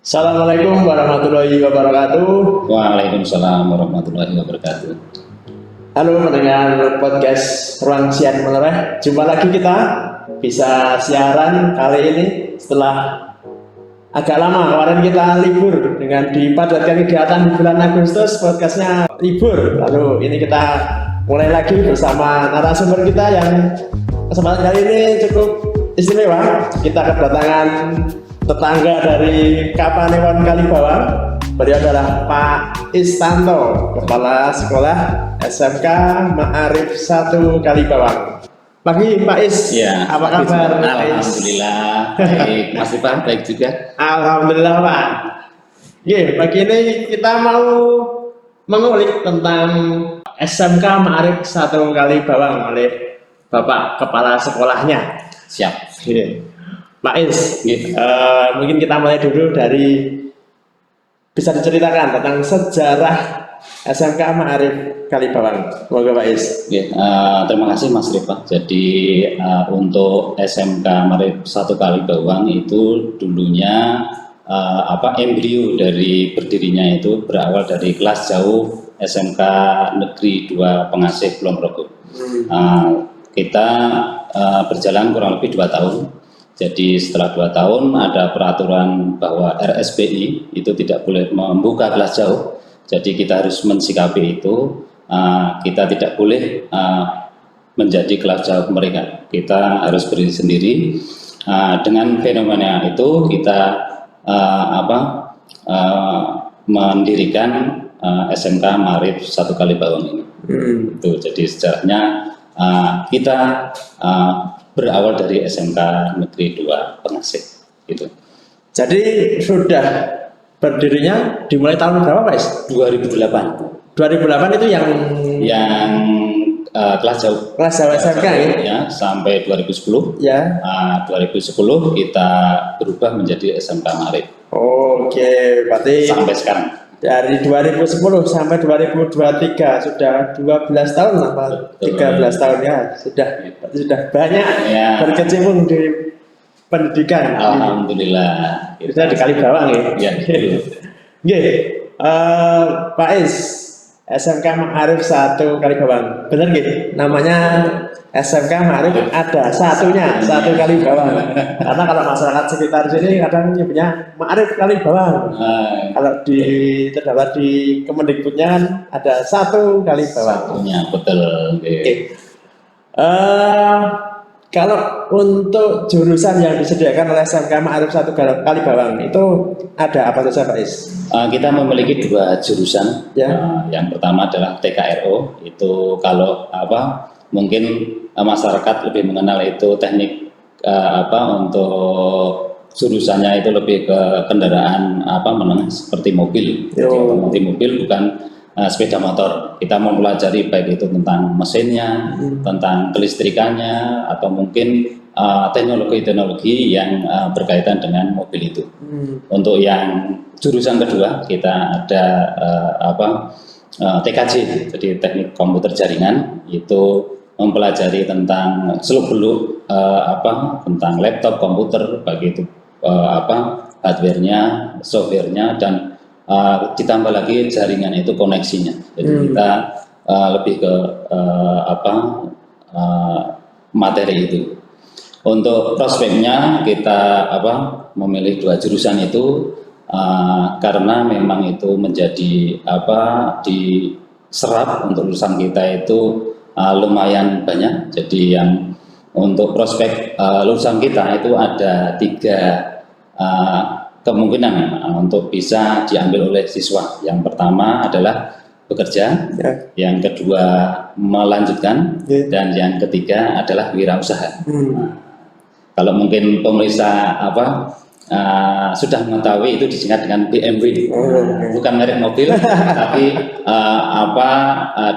Assalamualaikum warahmatullahi wabarakatuh. Waalaikumsalam warahmatullahi wabarakatuh. Halo pendengar podcast Ruang Siang Melereh. Jumpa lagi kita bisa siaran kali ini setelah agak lama. Kemarin kita libur dengan dipadatkan kegiatan di bulan Agustus, podcastnya libur. Lalu ini kita mulai lagi bersama narasumber kita yang kesempatan kali ini cukup istimewa. Kita kedatangan tetangga dari Kapanewon Kalibawang. Beliau adalah Pak Istanto, Kepala Sekolah SMK Ma'arif 1 Kalibawang. Pagi Pak Is, Ya, apa kabar? Alhamdulillah, baik. Mas Ivan, baik juga. Alhamdulillah Pak. Oke, pagi ini kita mau mengulik tentang SMK Ma'arif 1 Kalibawang oleh Bapak Kepala Sekolahnya. Siap. Oke. Pak Is, Gitu. mungkin kita mulai dulu dari bisa diceritakan tentang sejarah SMK Ma'arif Kalibawang. Semoga Pak Is. Ya, terima kasih Mas Rifa. Jadi untuk SMK Ma'arif 1 Kalibawang itu dulunya embrio dari berdirinya itu berawal dari kelas jauh SMK Negeri 2 Pengasih Kulon Progo. Kita berjalan kurang lebih 2 tahun. Jadi setelah 2 tahun ada peraturan bahwa RSPI itu tidak boleh membuka kelas jauh. Jadi kita harus mensikapi itu, kita tidak boleh menjadi kelas jauh mereka. Kita harus berdiri sendiri. Dengan fenomena itu kita mendirikan SMK Ma'arif 1 Kalibawang ini. Itu jadi sejarahnya kita berawal dari SMK Negeri 2 Pengasih gitu. Jadi sudah berdirinya dimulai tahun berapa Pak Is? 2008. 2008 itu yang Kelas jauh. kelas jauh SMK ya? Ya, sampai 2010. Ya. 2010 kita berubah menjadi SMK Ma'arif. Oke, berarti Sampai sekarang. dari 2010 sampai 2023 sudah 12 tahun lah Pak. 13 tahun ya, sudah banyak Ya. berkecimpung di pendidikan. Alhamdulillah. Sudah di Kalibawang ya. Ya, betul. Oke, Pak Is, SMK Ma'arif 1 Kalibawang. Benar gitu? Namanya SMK Ma'arif ada satunya, 1 Kalibawang. Karena kalau masyarakat sekitar sini kadang nyebutnya Ma'arif Kalibawang. Kalau terdapat di Kemendikbudnya kan ada 1 Kalibawang. Ya, betul. Oke. Kalau untuk jurusan yang disediakan oleh SMK Ma'arif 1 Kalibawang itu ada apa saja Pak Is? Kita memiliki 2 jurusan. Ya. Yang pertama adalah TKRO. Itu kalau mungkin masyarakat lebih mengenal itu teknik untuk jurusannya itu lebih ke kendaraan menengah seperti mobil. Jadi otomotif mobil bukan sepeda motor. Kita mempelajari baik itu tentang mesinnya, tentang kelistrikannya, atau mungkin teknologi-teknologi yang berkaitan dengan mobil itu. Untuk yang jurusan kedua kita ada TKJ, jadi teknik komputer jaringan, itu mempelajari tentang seluk-beluk tentang laptop, komputer, baik itu hardware-nya, software-nya, dan ditambah lagi jaringan itu koneksinya. Jadi kita lebih ke materi itu. Untuk prospeknya kita memilih 2 jurusan itu karena memang itu menjadi diserap untuk lulusan kita itu lumayan banyak. Jadi yang untuk prospek lulusan kita itu ada 3 kemungkinan untuk bisa diambil oleh siswa. Yang pertama adalah bekerja, yang kedua melanjutkan, dan yang ketiga adalah wirausaha. Kalau mungkin pemirsa sudah mengetahui itu disingkat dengan BMW, bukan merek mobil, tapi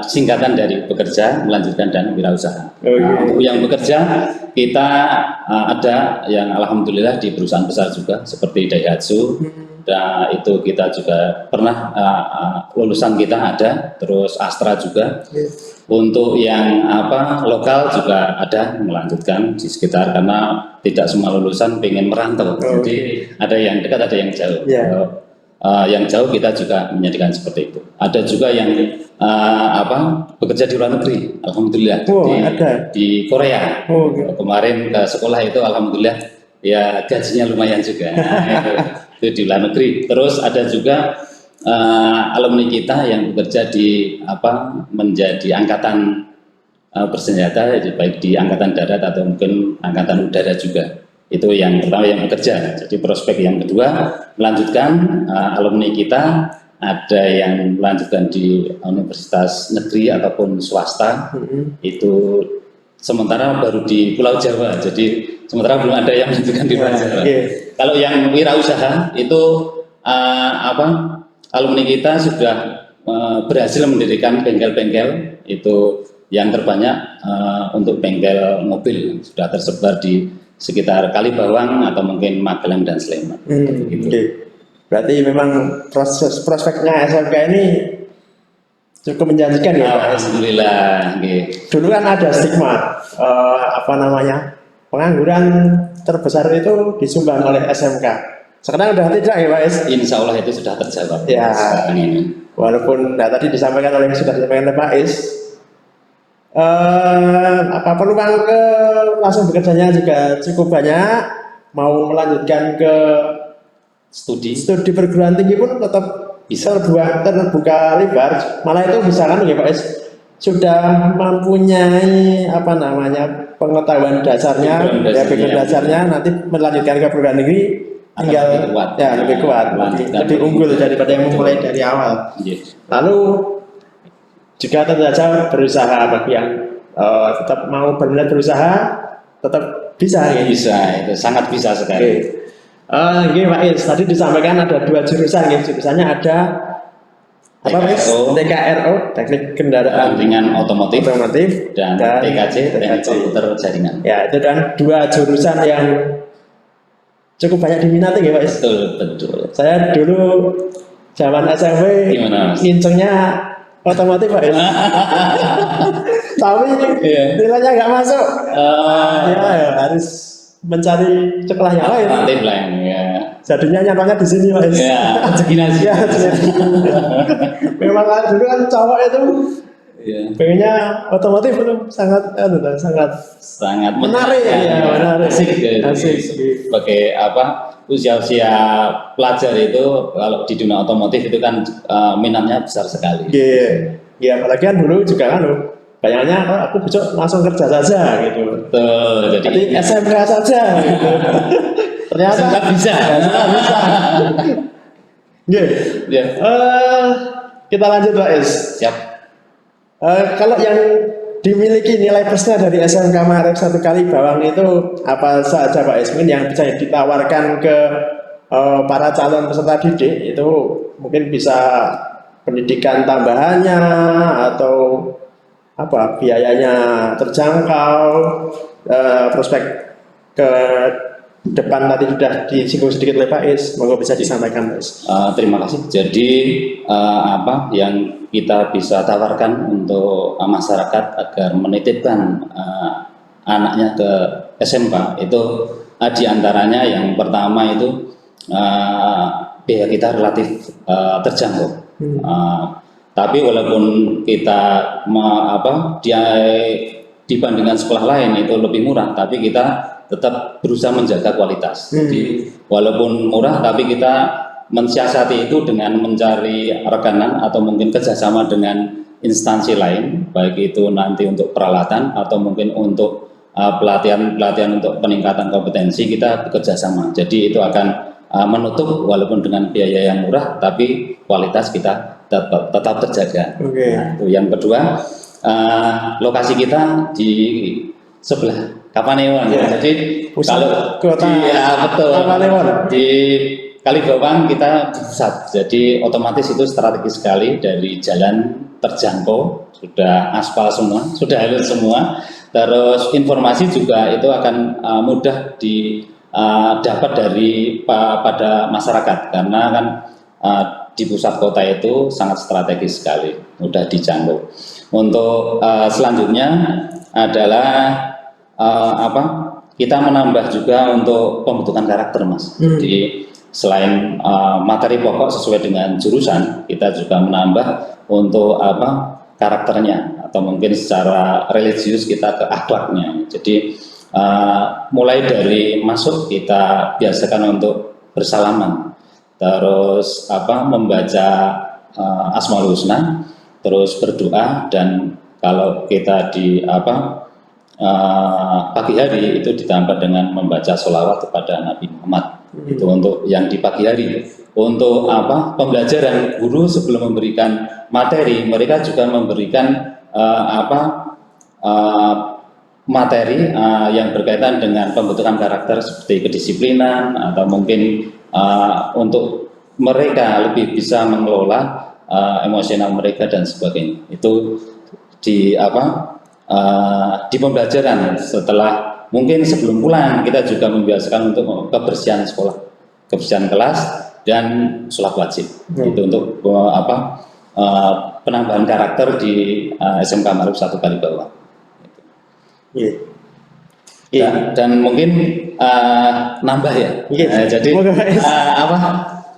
singkatan dari bekerja, melanjutkan, dan wirausaha. Untuk yang bekerja kita ada yang alhamdulillah di perusahaan besar juga seperti Daihatsu, Dan itu kita juga pernah lulusan kita ada, terus Astra juga. Untuk yang lokal juga ada melanjutkan di sekitar, karena tidak semua lulusan pengen merantau. Jadi ada yang dekat, ada yang jauh. Yang jauh kita juga menyediakan seperti itu. Ada juga yang bekerja di luar negeri, alhamdulillah. Di Korea. Kemarin ke sekolah itu alhamdulillah ya gajinya lumayan juga. Itu di luar negeri. Terus ada juga alumni kita yang bekerja di menjadi angkatan bersenjata, baik di angkatan darat atau mungkin angkatan udara juga. Itu yang pertama yang bekerja. Jadi prospek yang kedua melanjutkan alumni kita, ada yang melanjutkan di universitas negeri ataupun swasta. Itu sementara baru di Pulau Jawa. Jadi sementara belum ada yang melanjutkan di Pulau Jawa. Kalau yang wirausaha itu alumni kita sudah berhasil mendirikan bengkel-bengkel. Itu yang terbanyak untuk bengkel mobil, sudah tersebar di sekitar Kalibawang atau mungkin Magelang dan Sleman. Berarti memang prospeknya SMK ini cukup menjanjikan ya Pak? Alhamdulillah. Dulu kan ada stigma pengangguran terbesar itu disumbang oleh SMK. Sekarang udah tidak ya Pak? Insya Allah itu sudah terjawab. Ya, walaupun tadi disampaikan oleh Pak Is, peluang ke langsung bekerjanya juga cukup banyak. Mau melanjutkan ke studi perguruan tinggi pun tetap bisa terbuka lebar. Malah itu bisa kan ya Pak Is, sudah mempunyai pengetahuan dasarnya, background dasarnya, nanti melanjutkan ke perguruan tinggi tinggal lebih kuat, lebih unggul daripada yang memulai dari awal. Lalu juga tentu saja berusaha, bagi yang tetap mau benar berusaha tetap bisa. Bisa, itu sangat bisa sekali. Pak Is, tadi disampaikan ada 2 jurusan, jurusannya ada TKRO, teknik kendaraan ringan otomotif, dan TKJ, teknik komputer jaringan. Ya, itu dan 2 jurusan yang cukup banyak diminati ya Pak Is. Betul. Saya dulu zaman SMP ngincengnya otomotif Pak Is. Tapi nilainya nggak masuk. Harus mencari celah yang lain. Jadinya nyatanya di sini Pak Is. Memang dulu kan cowok itu pengennya otomotif itu sangat menarik. Asik. Sebagai usia pelajar itu kalau di dunia otomotif itu kan minatnya besar sekali. Iya, apalagi kan dulu juga kan bayangnya aku besok langsung kerja saja gitu. Betul. Jadi SMK saja gitu. Ternyata bisa. Kita lanjut Pak Is. Siap. Kalau yang dimiliki nilai plusnya dari SMK Maharif 1 Kalibawang itu apa saja Pak Ismin yang bisa ditawarkan ke para calon peserta didik? Itu mungkin bisa pendidikan tambahannya atau biayanya terjangkau, prospek ke depan nanti sudah disinggung sedikit oleh Pak Is, monggo bisa disampaikan Pak Is. Terima kasih. Jadi yang kita bisa tawarkan untuk masyarakat agar menitipkan anaknya ke SMK itu diantaranya yang pertama itu biaya kita relatif terjangkau. Tapi walaupun kita dibandingkan sekolah lain itu lebih murah, tapi kita tetap berusaha menjaga kualitas. Jadi walaupun murah, tapi kita mensiasati itu dengan mencari rekanan atau mungkin kerjasama dengan instansi lain, baik itu nanti untuk peralatan atau mungkin untuk pelatihan untuk peningkatan kompetensi, kita bekerja sama. Jadi itu akan menutup walaupun dengan biaya yang murah, tapi kualitas kita tetap terjaga. Nah, itu yang kedua, lokasi kita di sebelah Kapanewon. Jadi kalau di Kalibawang kita di pusat, jadi otomatis itu strategis sekali, dari jalan terjangkau, sudah aspal semua, sudah halus semua. Terus informasi juga itu akan mudah dapat dari pada masyarakat, karena kan di pusat kota itu sangat strategis sekali, mudah dijangkau. Untuk selanjutnya adalah kita menambah juga untuk pembentukan karakter, Mas. Jadi selain materi pokok sesuai dengan jurusan, kita juga menambah untuk karakternya, atau mungkin secara religius kita ke akhlaknya. Jadi mulai dari masuk kita biasakan untuk bersalaman, terus membaca Asmaul Husna, terus berdoa, dan kalau kita di pagi hari itu ditambah dengan membaca sholawat kepada Nabi Muhammad. Itu untuk yang di pagi hari. Untuk pembelajaran, guru sebelum memberikan materi, mereka juga memberikan materi yang berkaitan dengan pembentukan karakter seperti kedisiplinan, atau mungkin untuk mereka lebih bisa mengelola emosional mereka dan sebagainya. Itu di di pembelajaran. Setelah mungkin sebelum pulang kita juga membiasakan untuk kebersihan sekolah, kebersihan kelas, dan sholat wajib. Itu untuk penambahan karakter di SMK Maarif 1 Kalibawang. Dan mungkin nambah ya. Jadi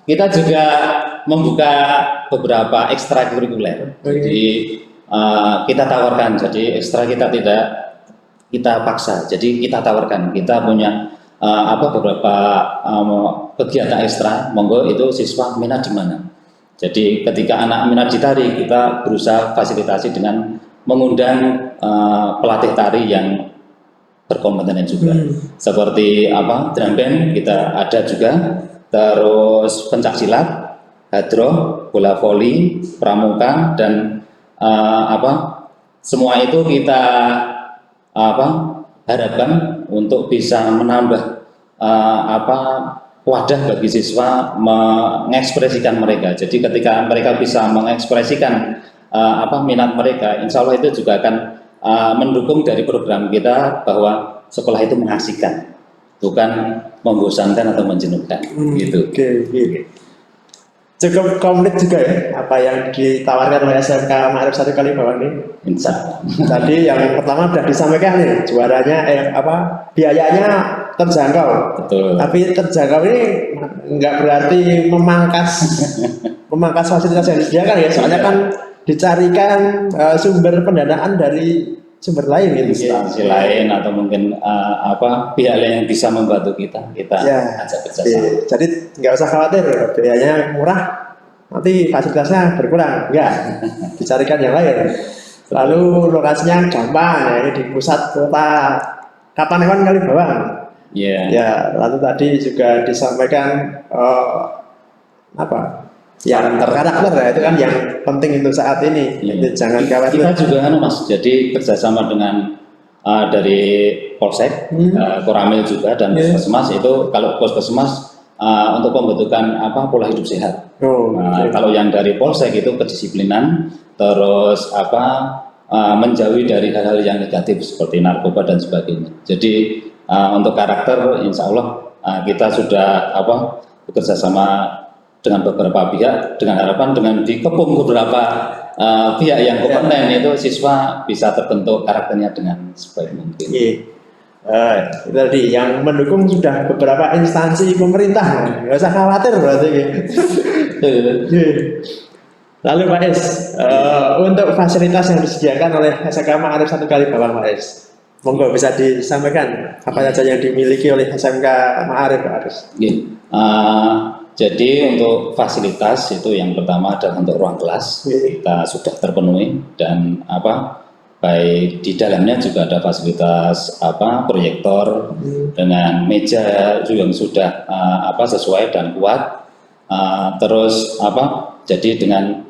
kita juga membuka beberapa ekstrakurikuler. Jadi kita tawarkan, jadi ekstra kita tidak kita paksa, jadi kita tawarkan. Kita punya beberapa kegiatan ekstra, monggo itu siswa minat di mana. Jadi ketika anak minat di tari, kita berusaha fasilitasi dengan mengundang pelatih tari yang berkompeten juga. Seperti drum band kita ada juga, terus pencak silat, hadroh, bola voli, pramuka, dan semua itu kita harapkan untuk bisa menambah wadah bagi siswa mengekspresikan mereka. Jadi ketika mereka bisa mengekspresikan minat mereka, insya Allah itu juga akan mendukung dari program kita bahwa sekolah itu mengasihkan, bukan membosankan atau menjenuhkan. Gitu. Okay. Cukup komplit juga ya apa yang ditawarkan oleh SMK Maarif 1 Kalibawang ini. Insya Allah. Tadi yang pertama sudah disampaikan nih, juaranya biayanya terjangkau. Betul. Tapi terjangkau ini enggak berarti memangkas fasilitas yang disediakan ya. Soalnya kan dicarikan sumber pendanaan dari sumber lain gitu, instansi lain, atau mungkin pihak lain yang bisa membantu kita ajak kerjasama. Jadi nggak usah khawatir, biayanya murah, nanti fasilitasnya berkurang, enggak, dicarikan yang lain. Lalu lokasinya gampang, ya, ini di pusat kota Kapanewon Kalibawang. Ya, lalu tadi juga disampaikan yang karakter ya, itu kan yang penting untuk saat ini. Jadi jangan khawatir. Kita juga Mas, jadi kerjasama dengan dari Polsek, Koramil juga, dan Puskesmas. Itu kalau Puskesmas untuk pembentukan pola hidup sehat. Kalau yang dari Polsek itu kedisiplinan, terus menjauhi dari hal-hal yang negatif seperti narkoba dan sebagainya. Jadi untuk karakter, insya Allah kita sudah bekerja sama dengan beberapa pihak, dengan harapan dengan dikepung beberapa pihak yang kompeten, itu siswa bisa terbentuk karakternya dengan sebaik mungkin. Itu tadi yang mendukung sudah beberapa instansi pemerintah, nggak usah khawatir berarti. Lalu Pak Es, untuk fasilitas yang disediakan oleh SMK Maarif 1 Kalibawang, Pak Es, monggo bisa disampaikan apa saja yang dimiliki oleh SMK Maarif, Pak Es. Jadi untuk fasilitas itu yang pertama adalah untuk ruang kelas kita sudah terpenuhi, dan baik di dalamnya juga ada fasilitas proyektor dengan meja yang sudah sesuai dan kuat. Terus jadi dengan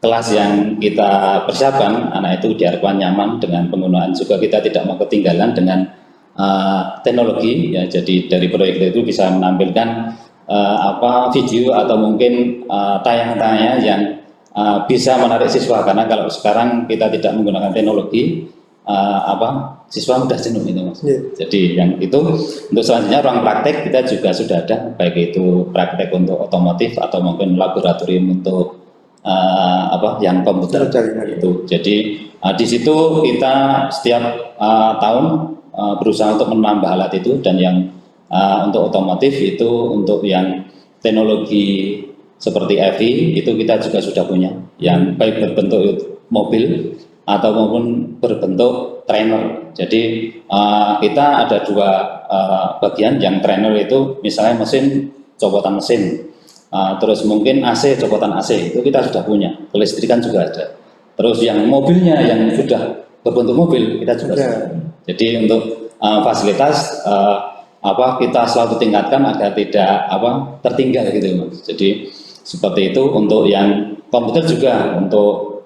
kelas yang kita persiapkan, anak itu diharapkan nyaman dengan penggunaan, juga kita tidak mau ketinggalan dengan teknologi ya. Jadi dari proyektor itu bisa menampilkan video atau mungkin tayangan-tayangan yang bisa menarik siswa, karena kalau sekarang kita tidak menggunakan teknologi siswa mudah jenuh itu Mas. Iya. Jadi yang itu untuk selanjutnya ruang praktek kita juga sudah ada, baik itu praktek untuk otomotif atau mungkin laboratorium untuk yang komputer itu. Jadi di situ kita setiap tahun berusaha untuk menambah alat itu, dan yang untuk otomotif itu untuk yang teknologi seperti EV itu kita juga sudah punya, yang baik berbentuk mobil atau maupun berbentuk trainer. Jadi kita ada dua bagian. Yang trainer itu misalnya mesin, copotan mesin, terus mungkin AC, copotan AC itu kita sudah punya, kelistrikan juga ada. Terus yang mobilnya yang sudah berbentuk mobil kita juga sudah. Jadi untuk fasilitas kita selalu tingkatkan agar tidak tertinggal gitu Mas. Jadi seperti itu. Untuk yang komputer juga untuk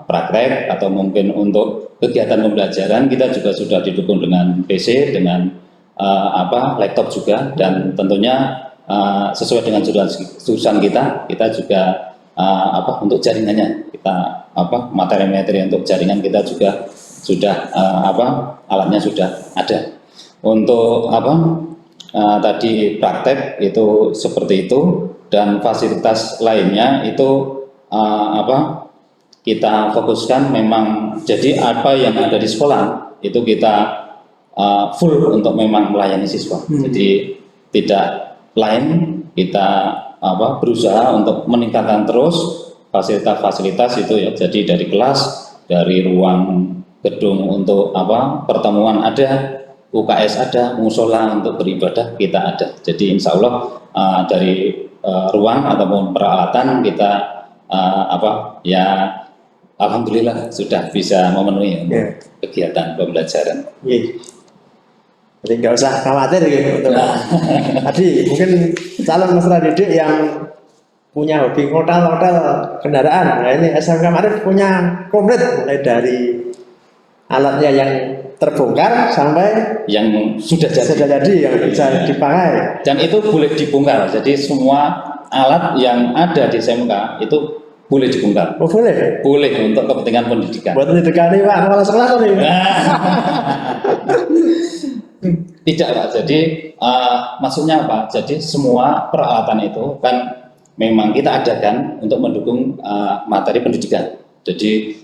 praktek atau mungkin untuk kegiatan pembelajaran kita juga sudah didukung dengan PC, dengan laptop juga, dan tentunya sesuai dengan jurusan kita juga untuk jaringannya kita materi-materi untuk jaringan kita juga sudah alatnya sudah ada. Untuk tadi praktek itu seperti itu, dan fasilitas lainnya itu kita fokuskan memang. Jadi apa yang ada di sekolah itu kita full untuk memang melayani siswa. Jadi tidak lain, kita berusaha untuk meningkatkan terus fasilitas-fasilitas itu ya. Jadi dari kelas, dari ruang gedung untuk pertemuan ada, UKS ada, musola untuk beribadah kita ada. Jadi insya Allah dari ruang ataupun peralatan kita alhamdulillah sudah bisa memenuhi kegiatan pembelajaran. Jadi nggak usah khawatir gitu. Tadi mungkin calon peserta didik yang punya hobi ngotal-ngotal kendaraan, nah ini SMK Maarif punya komplit, mulai dari alatnya yang terbongkar sampai yang sudah jadi yang bisa dipakai, dan itu boleh dibongkar. Jadi semua alat yang ada di SMK itu boleh dibongkar. Oh boleh? Boleh, untuk kepentingan pendidikan. Buat pendidikan nih Pak, kepala sekolah nih. Tidak Pak, jadi maksudnya apa? Jadi semua peralatan itu kan memang kita adakan untuk mendukung materi pendidikan. Jadi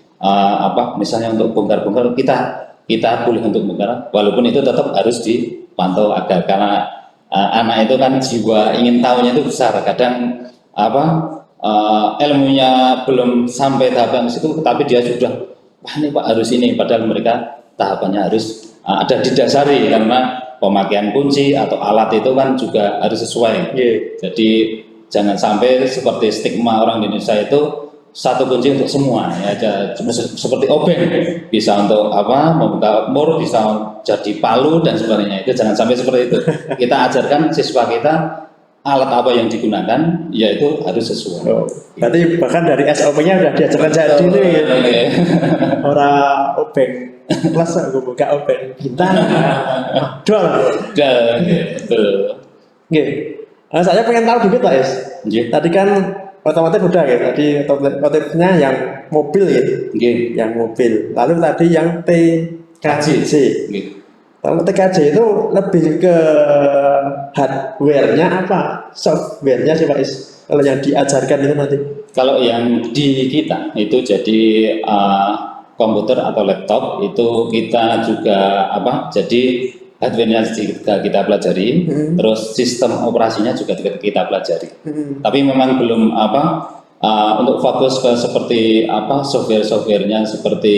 misalnya untuk bongkar-bongkar kita boleh untuk bongkar, walaupun itu tetap harus dipantau agar, karena anak itu kan jiwa ingin tahunya itu besar. Kadang ilmunya belum sampai tahapan situ, tapi dia sudah wah ini Pak harus ini, padahal mereka tahapannya harus ada didasari, karena pemakaian kunci atau alat itu kan juga harus sesuai. Jadi jangan sampai seperti stigma orang Indonesia itu satu kunci untuk semua ya, seperti obeng, bisa untuk membuka mur, bisa jadi palu dan sebagainya. Itu jangan sampai seperti itu. Kita ajarkan siswa kita alat apa yang digunakan, yaitu harus sesuai. Berarti bahkan dari SOP-nya sudah diajarkan jadi nih gitu. Orang obeng kelas gue buka obeng bintang dol betul. Saya pengen tahu dikit Pak Is. Tadi kan otomotif udah ya, tadi otomotifnya yang mobil gitu, yang mobil. Lalu tadi yang TKJ. Kalau TKJ itu lebih ke hardware-nya apa software-nya sih Pak Is? Kalau yang diajarkan itu nanti? Kalau yang di kita itu jadi komputer atau laptop itu kita juga jadi hardware-nya juga kita pelajari, terus sistem operasinya juga kita pelajari. Tapi memang belum untuk fokus ke seperti software-softwarenya seperti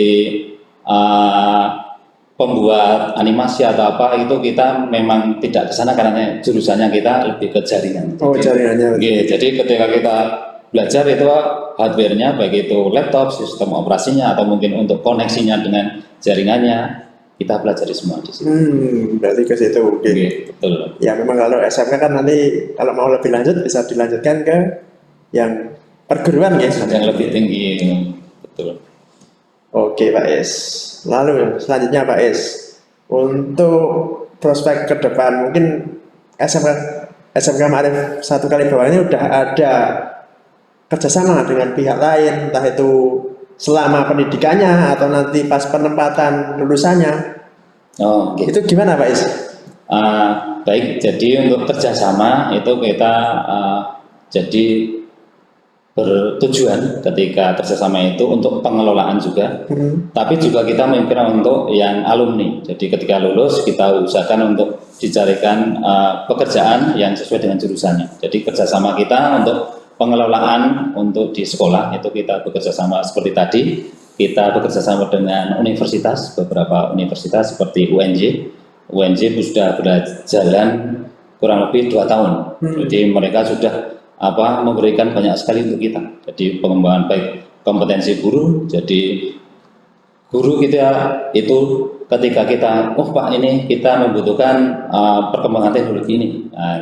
pembuat animasi atau itu kita memang tidak ke sana, karena jurusannya kita lebih ke jaringan. Jaringannya. Jadi ketika kita belajar itu hardware-nya, baik itu laptop, sistem operasinya atau mungkin untuk koneksinya dengan jaringannya, kita pelajari semua di sini. Berarti ke situ. Betul. Ya memang kalau SMK kan nanti kalau mau lebih lanjut bisa dilanjutkan ke yang perguruan ya. Yang lebih tinggi. Betul. Oke Pak Is. Lalu selanjutnya Pak Is, untuk prospek ke depan mungkin SMK Maarif 1 kali bawah ini udah ada kerjasama dengan pihak lain, entah itu selama pendidikannya atau nanti pas penempatan lulusannya. Oh, oke. Itu gimana Pak Is? Baik, jadi untuk kerjasama itu kita jadi bertujuan ketika kerjasama itu untuk pengelolaan juga, tapi juga kita memikirkan untuk yang alumni. Jadi ketika lulus kita usahakan untuk dicarikan pekerjaan yang sesuai dengan jurusannya. Jadi kerjasama kita untuk pengelolaan untuk di sekolah itu kita bekerja sama seperti tadi. Kita bekerja sama dengan universitas, beberapa universitas seperti UNJ. UNJ sudah berjalan kurang lebih 2 tahun. Jadi mereka sudah memberikan banyak sekali untuk kita. Jadi pengembangan baik kompetensi guru. Jadi guru kita itu ketika kita, Pak ini kita membutuhkan perkembangan teknologi ini,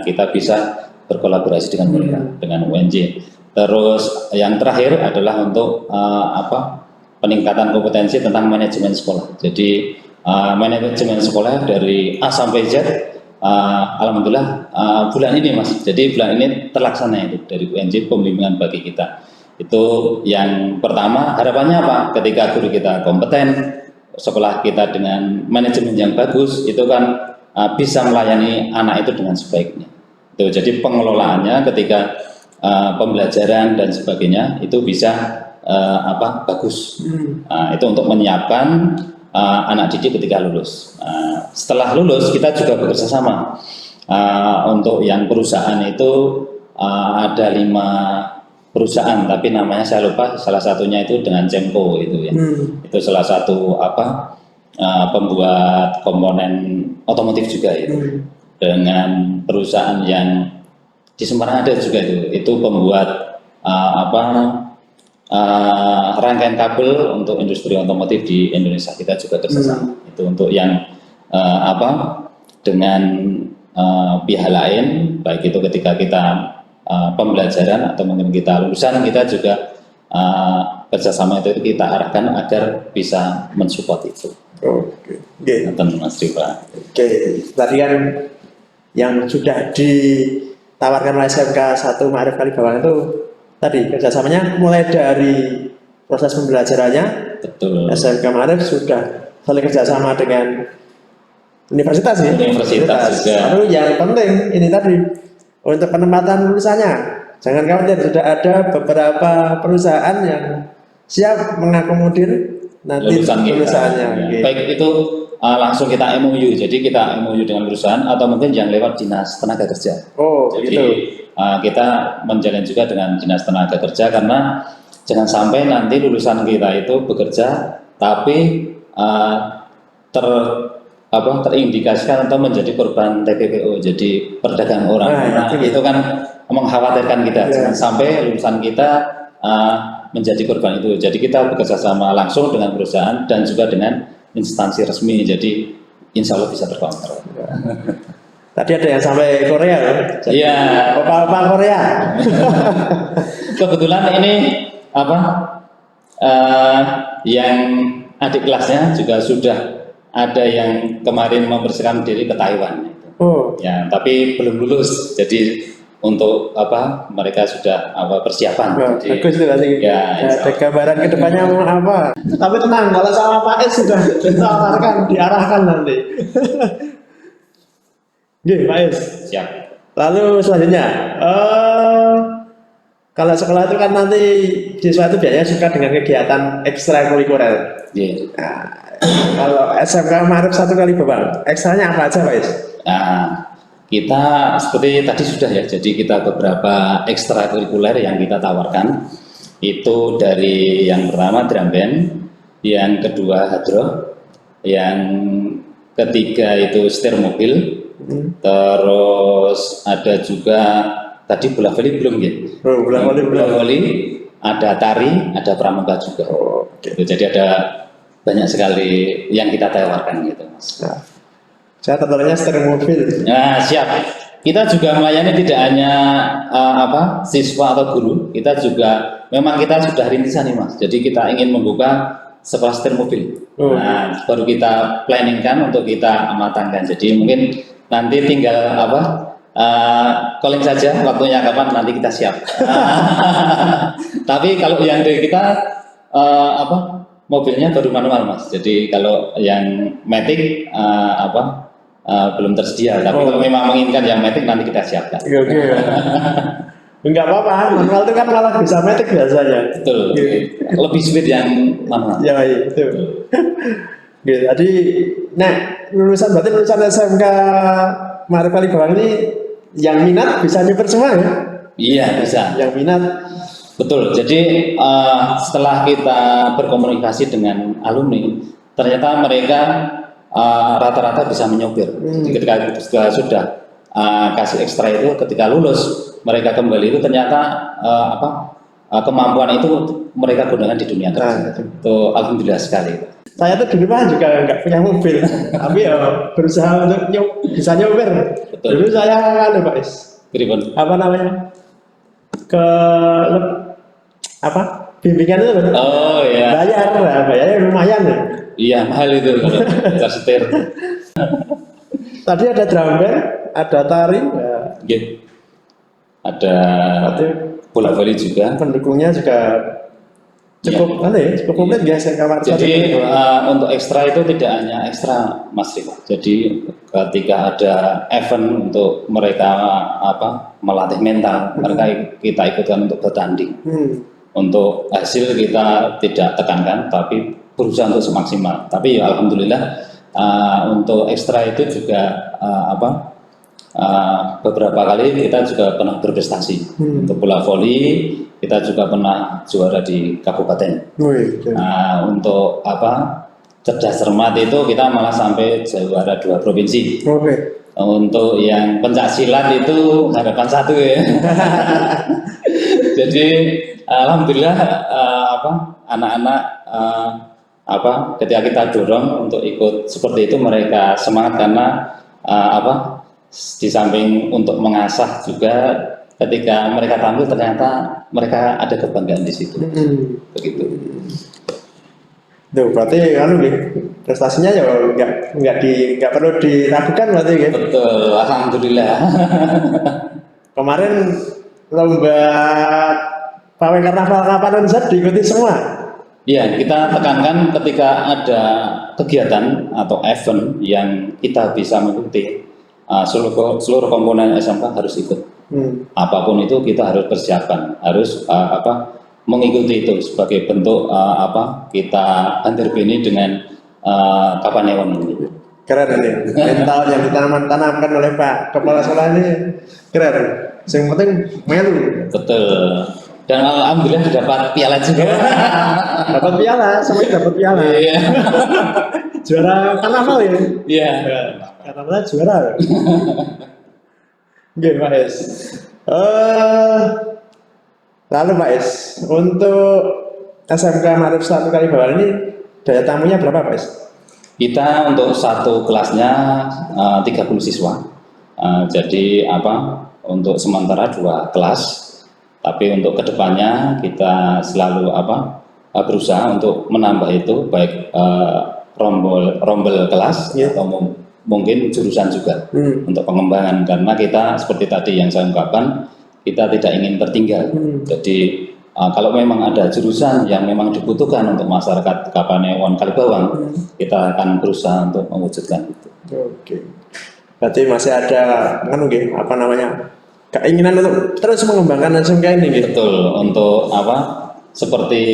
kita bisa berkolaborasi dengan mereka, dengan UNJ. Terus yang terakhir adalah untuk peningkatan kompetensi tentang manajemen sekolah. Jadi manajemen sekolah dari A sampai Z. Alhamdulillah bulan ini Mas, jadi bulan ini terlaksana itu dari UNJ pembimbingan bagi kita. Itu yang pertama, harapannya apa? Ketika guru kita kompeten, sekolah kita dengan manajemen yang bagus, itu kan bisa melayani anak itu dengan sebaiknya. Itu jadi pengelolaannya ketika pembelajaran dan sebagainya itu bisa bagus. Itu untuk menyiapkan anak didik ketika lulus. Setelah lulus kita juga bekerja sama untuk yang perusahaan itu ada 5 perusahaan, tapi namanya saya lupa. Salah satunya itu dengan Cemco itu ya. Itu salah satu pembuat komponen otomotif juga itu. Dengan perusahaan yang di Semarang ada juga itu pembuat rangkaian kabel untuk industri otomotif di Indonesia. Kita juga kerjasama. Itu untuk yang dengan pihak lain, baik itu ketika kita pembelajaran atau mungkin kita lulusan, kita juga kerjasama itu kita arahkan agar bisa mensupport itu. Oke. Mas Rifa. Oke, tadi kan yang sudah ditawarkan oleh SMK 1 Ma'arif Kalibawang itu tadi kerjasamanya mulai dari proses pembelajarannya. Betul. SMK Ma'arif sudah saling kerjasama dengan universitas ya. Universitas juga. Lalu yang penting ini tadi untuk penempatan lulusannya, jangan khawatir, sudah ada beberapa perusahaan yang siap mengakomodir nanti lulusannya. Ya. Baik itu langsung kita MOU, jadi kita MOU dengan perusahaan atau mungkin yang lewat dinas tenaga kerja. Oh, jadi gitu. Kita menjalin juga dengan dinas tenaga kerja, karena jangan sampai nanti lulusan kita itu bekerja tapi terindikasikan atau menjadi korban TPPO, jadi perdagangan orang. Itu kan mengkhawatirkan kita. Jangan sampai lulusan kita menjadi korban itu. Jadi kita bekerja sama langsung dengan perusahaan dan juga dengan instansi resmi. Jadi insya Allah bisa terkontrol. Tadi ada yang sampai Korea loh. Iya. Opa Korea. Kebetulan ini yang adik kelasnya juga sudah ada yang kemarin membersihkan diri ke Taiwan. Oh. Ya, tapi belum lulus. Jadi untuk mereka sudah persiapan. Oh, jadi, bagus itu nanti. Ya, ada gambaran kedepannya mau apa. Tapi tenang, kalau sama Pak Es sudah ditawarkan, diarahkan nanti. Oke, Pak Es. Siap. Lalu selanjutnya, kalau sekolah itu kan nanti siswa itu biasanya suka dengan kegiatan ekstrakurikuler. Yeah. Nah, kalau SMK Ma'arif 1 Kalibawang, ekstranya apa aja, Pak Es? Kita seperti tadi sudah ya, jadi kita beberapa ekstrakurikuler yang kita tawarkan itu dari yang pertama drum band, yang kedua hadroh, yang ketiga itu setir mobil, terus ada juga tadi bola voli belum ya? Bola voli, ada tari, ada pramuka juga. Jadi ada banyak sekali yang kita tawarkan gitu, Mas. Nah, saya tertariknya setir mobil. Nah, siap. Kita juga melayani tidak hanya siswa atau guru, kita juga memang kita sudah rintisan nih Mas. Jadi kita ingin membuka sekolah setir mobil. Nah, baru kita planningkan untuk kita matangkan. Jadi mungkin nanti tinggal calling saja waktunya kapan, nanti kita siap. Tapi kalau yang dari kita mobilnya baru manual Mas. Jadi kalau yang matic belum tersedia. Tapi kalau memang menginginkan yang matic nanti kita siapkan. Oke. Enggak apa-apa, manual itu kan malah bisa matic biasanya. Betul. Lebih sulit yang manual. Ya, iya, betul. Gitu. Jadi, berarti lulusan SMK Maarif Kalibawang ini yang minat bisa nyoper semua ya? Iya, bisa. Yang minat. Betul. Jadi setelah kita berkomunikasi dengan alumni, ternyata mereka rata-rata bisa menyopir. Jadi ketika sudah kasih ekstra itu, ketika lulus mereka kembali itu ternyata kemampuan itu mereka gunakan di dunia kerja. Itu alhamdulillah sekali. Saya tuh di rumah juga nggak punya mobil, tapi ya berusaha untuk bisa nyopir. Betul. Dulu saya Pak Is. Apa namanya? Bimbingan itu loh. Oh iya. Bayarnya lumayan ya. Iya, mahal itu kalau kita setir. Tadi ada drum band, ada tari, ya. Ada bola voli juga. Pendukungnya juga cukup cukup komplit ya saya kamar. Jadi untuk ekstra itu tidak hanya ekstra Mas Rifat. Jadi ketika ada event untuk mereka melatih mental, mereka kita ikutkan untuk bertanding. Untuk hasil kita tidak tekankan, tapi berusaha untuk semaksimal. Tapi ya alhamdulillah untuk ekstra itu juga beberapa kali kita juga pernah berprestasi. Untuk bola voli kita juga pernah juara di kabupaten. Untuk cerdas cermat itu kita malah sampai juara 2 provinsi. Untuk yang pencak silat itu harapan 1 ya. Jadi alhamdulillah anak-anak ketika kita dorong untuk ikut seperti itu mereka semangat karena di samping untuk mengasah juga ketika mereka tampil ternyata mereka ada kebanggaan di situ. Begitu. Tuh berarti prestasinya ya nggak perlu diragukan berarti ya. Betul, alhamdulillah. Kemarin lomba pawai karnaval Kapanan Z diikuti semua. Iya, kita tekankan ketika ada kegiatan atau event yang kita bisa mengikuti, seluruh komponen SMK harus ikut. Apapun itu kita harus persiapkan, harus mengikuti itu sebagai bentuk kita anterbini dengan Kapanewon ini. Keren ini, mental yang ditanamkan oleh Pak Kepala Sekolah ini keren. Yang penting melu. Betul. Dan alhamdulillah dapat piala juga. Dapat piala, semuanya dapat piala. Iya. Juara karnaval ya. Iya. Karnaval juara. Oke, Pak Es. Lalu Pak Es, untuk SMK Maarif 1 Kalibawang ini daya tamunya berapa Pak Es? Kita untuk satu kelasnya 30 siswa. Jadi untuk sementara 2 kelas. Tapi untuk kedepannya kita selalu berusaha untuk menambah itu baik rombel kelas atau mungkin jurusan juga untuk pengembangan karena kita seperti tadi yang saya ungkapkan kita tidak ingin tertinggal. Jadi kalau memang ada jurusan yang memang dibutuhkan untuk masyarakat Kapanewon Kalibawang, kita akan berusaha untuk mewujudkan itu. Oke. Berarti masih ada keinginan untuk terus mengembangkan SMK ini gitu. Betul, untuk seperti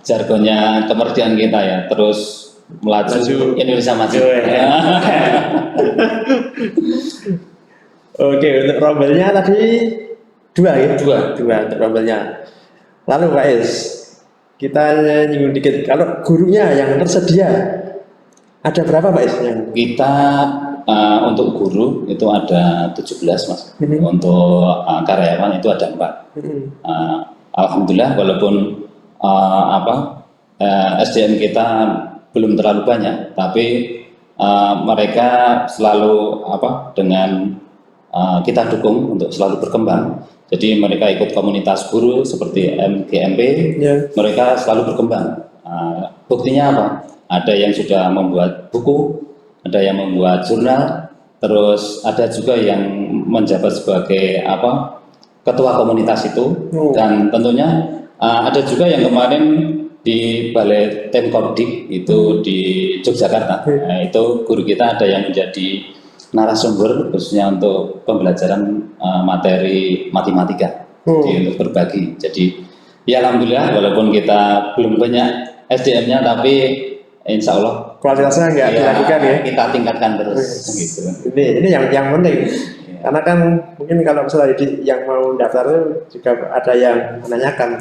jargonnya kemerdekaan kita ya, terus melaju. Indonesia maju. Oke, untuk rombelnya tadi 2 ya? 2 untuk rombelnya. Lalu Pak Es, kita nyinggung dikit, kalau gurunya yang tersedia ada berapa Pak Es? Kita untuk guru itu ada 17 Mas. Untuk karyawan itu ada 4. Alhamdulillah walaupun SDM kita belum terlalu banyak, tapi mereka selalu dengan kita dukung untuk selalu berkembang. Jadi mereka ikut komunitas guru seperti MGMP, mereka selalu berkembang. Buktinya apa? Ada yang sudah membuat buku, ada yang membuat jurnal, terus ada juga yang menjabat sebagai ketua komunitas itu, dan tentunya ada juga yang kemarin di Balai Temkordik itu di Yogyakarta. Nah, itu guru kita ada yang menjadi narasumber khususnya untuk pembelajaran materi matematika. Jadi untuk berbagi. Jadi ya alhamdulillah walaupun kita belum banyak SDM-nya tapi insya Allah kualitasnya nggak diragukan ya. kita tingkatkan terus gitu. Ini yang penting. Karena kan mungkin kalau misalnya yang mau daftar itu juga ada yang menanyakan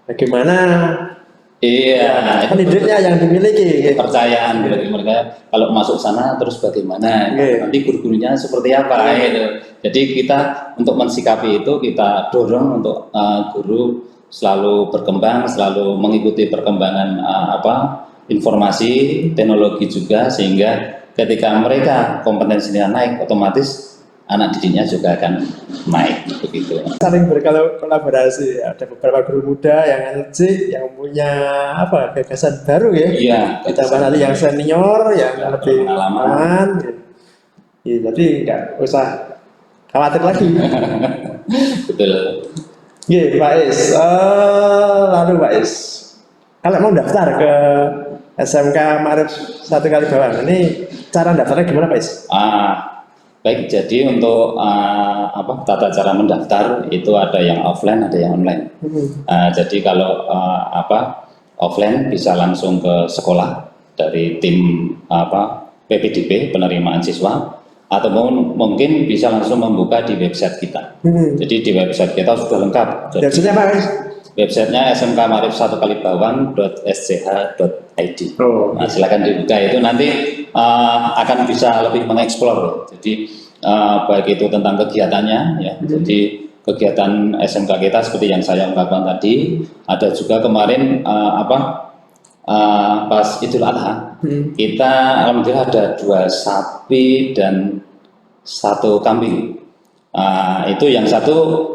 bagaimana pendidiknya yang dimiliki. Kepercayaan bagi mereka kalau masuk sana terus bagaimana, nanti guru-gurunya seperti apa gitu. Jadi kita untuk mensikapi itu kita dorong untuk guru selalu berkembang, selalu mengikuti perkembangan informasi, teknologi juga, sehingga ketika mereka kompetensinya naik, otomatis anak didiknya juga akan naik begitu. Saling berkolaborasi, ada beberapa guru muda yang energi, yang punya gagasan baru ya. Iya. Ditambah nanti yang senior, yang lebih pengalaman. Ya, jadi nggak usah khawatir lagi. Betul. Iya, Pak Is. Lalu Pak Is, kalau mau daftar ke SMK Maarif 1 Kalibawang, ini cara daftarnya gimana Pak Is? Baik, jadi untuk tata cara mendaftar itu ada yang offline, ada yang online. Jadi kalau offline bisa langsung ke sekolah dari tim PPDB penerimaan siswa, atau mungkin bisa langsung membuka di website kita. Jadi di website kita sudah lengkap. Websitenya apa? Websitenya smk-1kalibawang.sch.id. Nah, silakan dibuka, itu nanti akan bisa lebih mengeksplor. Jadi baik itu tentang kegiatannya, ya. Jadi kegiatan SMK kita seperti yang saya ungkapkan tadi. Ada juga kemarin pas Idul Adha, kita alhamdulillah ada 2 sapi dan 1 kambing. Itu yang satu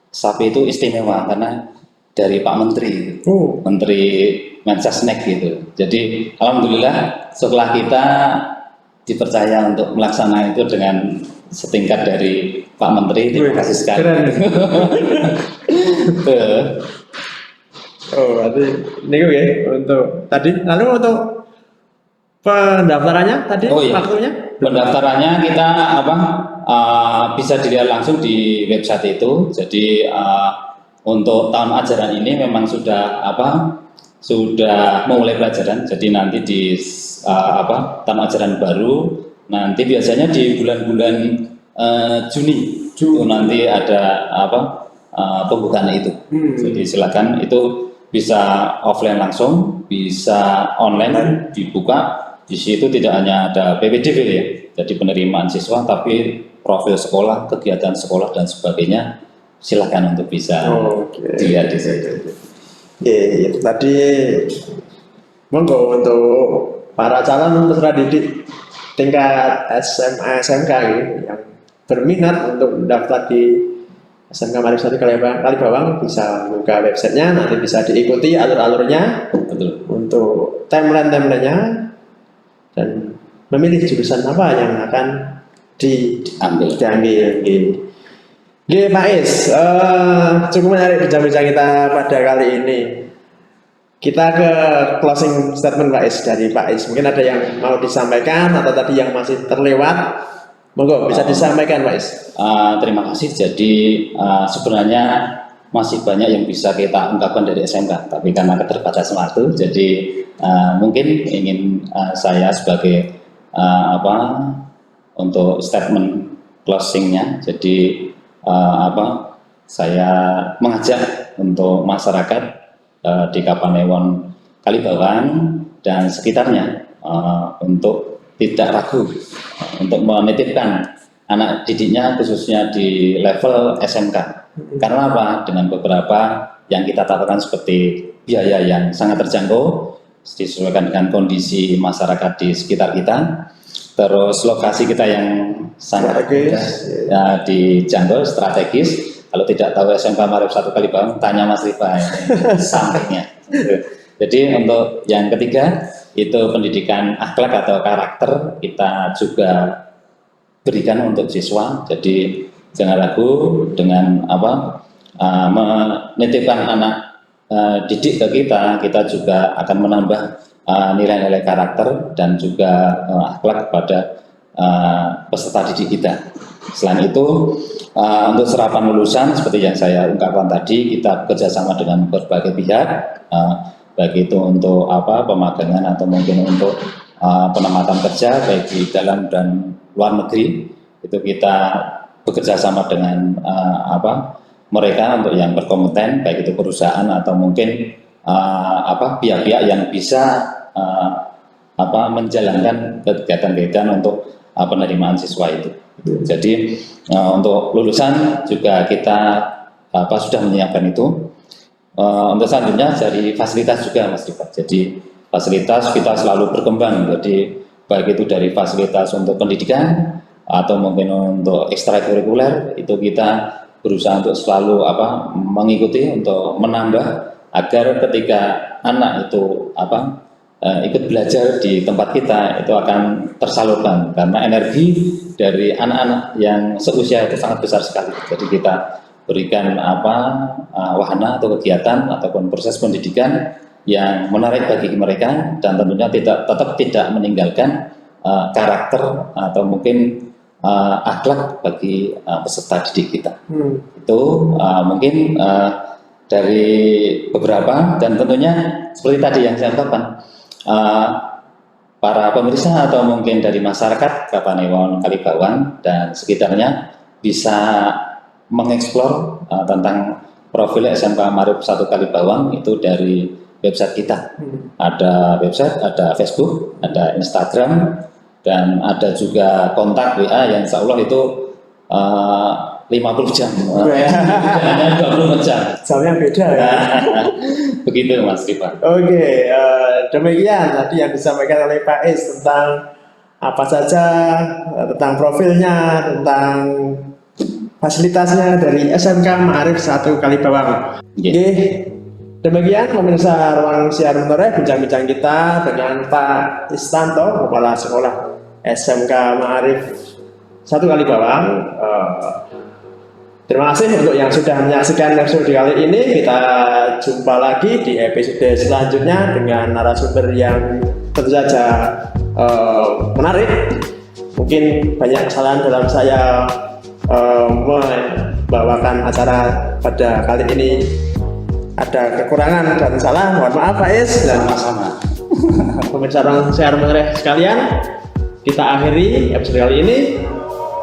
sapi itu istimewa karena dari Pak Menteri, Menteri Mensesnek gitu. Jadi alhamdulillah setelah kita dipercaya untuk melaksanakan itu dengan setingkat dari Pak Menteri, terima kasih sekali. Berarti ini ya untuk tadi. Lalu untuk pendaftarannya tadi waktunya? Pendaftarannya kita bisa dilihat langsung di website itu. Jadi untuk tahun ajaran ini memang sudah memulai pelajaran. Jadi nanti di tahun ajaran baru nanti biasanya di bulan-bulan Juni itu nanti ada pembukaan itu. Jadi silakan, itu bisa offline langsung, bisa online dibuka. Di situ tidak hanya ada PPDB ya, jadi penerimaan siswa, tapi profil sekolah, kegiatan sekolah dan sebagainya. Silakan untuk bisa dilihat di situ. Itu tadi monggo untuk para calon peserta didik tingkat SMA SMK yang berminat untuk mendaftar di SMK Maarif 1 Kalibawang bisa buka websitenya, nanti bisa diikuti alur-alurnya. Betul. Untuk timeline-nya dan memilih jurusan apa yang akan diambil. Oke, Pak Is, cukup menarik bincang-bincang kita pada kali ini. Kita ke closing statement Pak Is dari Pak Is. Mungkin ada yang mau disampaikan atau tadi yang masih terlewat, monggo bisa disampaikan Pak Is. Terima kasih. Jadi sebenarnya masih banyak yang bisa kita ungkapkan dari SMK, tapi karena keterbatasan waktu, jadi mungkin ingin saya sebagai untuk statement closingnya. Jadi saya mengajak untuk masyarakat di Kapanewon Kalibawang dan sekitarnya untuk tidak ragu untuk menitipkan anak didiknya khususnya di level SMK. Karena apa? Dengan beberapa yang kita tetapkan seperti biaya yang sangat terjangkau disesuaikan dengan kondisi masyarakat di sekitar kita, terus lokasi kita yang sangat dijangkau, strategis. Kalau tidak tahu SMK Maarif 1 Kalibawang, tanya Mas Rifa sampingnya. Jadi untuk yang ketiga itu pendidikan akhlak atau karakter kita juga berikan untuk siswa. Jadi jangan ragu dengan menitipkan anak didik ke kita juga akan menambah nilai-nilai karakter dan juga akhlak kepada peserta didik kita. Selain itu, untuk serapan lulusan seperti yang saya ungkapkan tadi, kita bekerjasama dengan berbagai pihak, baik itu untuk pemagangan atau mungkin untuk penempatan kerja baik di dalam dan luar negeri. Itu kita bekerjasama dengan mereka untuk yang berkompeten, baik itu perusahaan atau mungkin pihak-pihak yang bisa menjalankan kegiatan-kegiatan untuk penerimaan siswa itu. Jadi untuk lulusan juga kita sudah menyiapkan itu. Untuk selanjutnya dari fasilitas juga Mas Rifat. Jadi fasilitas kita selalu berkembang. Jadi baik itu dari fasilitas untuk pendidikan atau mungkin untuk ekstrakurikuler itu kita berusaha untuk selalu mengikuti untuk menambah agar ketika anak itu ikut belajar di tempat kita itu akan tersalurkan karena energi dari anak-anak yang seusia itu sangat besar sekali. Jadi kita berikan wahana atau kegiatan ataupun proses pendidikan yang menarik bagi mereka dan tentunya tetap tidak meninggalkan karakter atau mungkin akhlak bagi peserta didik kita. Itu mungkin dari beberapa dan tentunya seperti tadi yang saya ungkapkan. Para pemirsa atau mungkin dari masyarakat Kapanewon Kalibawang dan sekitarnya bisa mengeksplor tentang profil SMK Maarif 1 Kalibawang itu dari website kita. Ada website, ada Facebook, ada Instagram, dan ada juga kontak WA yang insya Allah itu 50 jam, hanya 20 jam. Jamnya beda ya. Begitu Mas Rifat. Oke, demikian tadi yang disampaikan oleh Pak Is tentang apa saja, tentang profilnya, tentang fasilitasnya dari SMK Maarif 1 Kalibawang. Oke, demikian pemirsa Ruang Siar Menoreh bincang-bincang kita dengan Pak Istanto, Kepala Sekolah SMK Maarif 1 Kalibawang. Terima kasih untuk yang sudah menyaksikan episode kali ini. Kita jumpa lagi di episode selanjutnya dengan narasumber yang tentu saja menarik. Mungkin banyak kesalahan dalam saya membawakan acara pada kali ini. Ada kekurangan dan salah, mohon maaf Pak Is dan Sama-sama. pemirsa Ruang Siar Menoreh sekalian. Kita akhiri episode kali ini.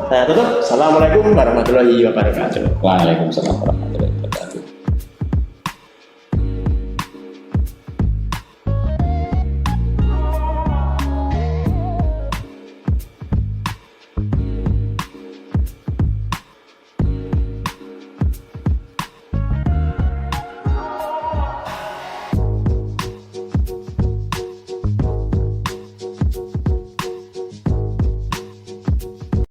Saya tutup. Assalamualaikum warahmatullahi wabarakatuh. Waalaikumsalam warahmatullahi wabarakatuh.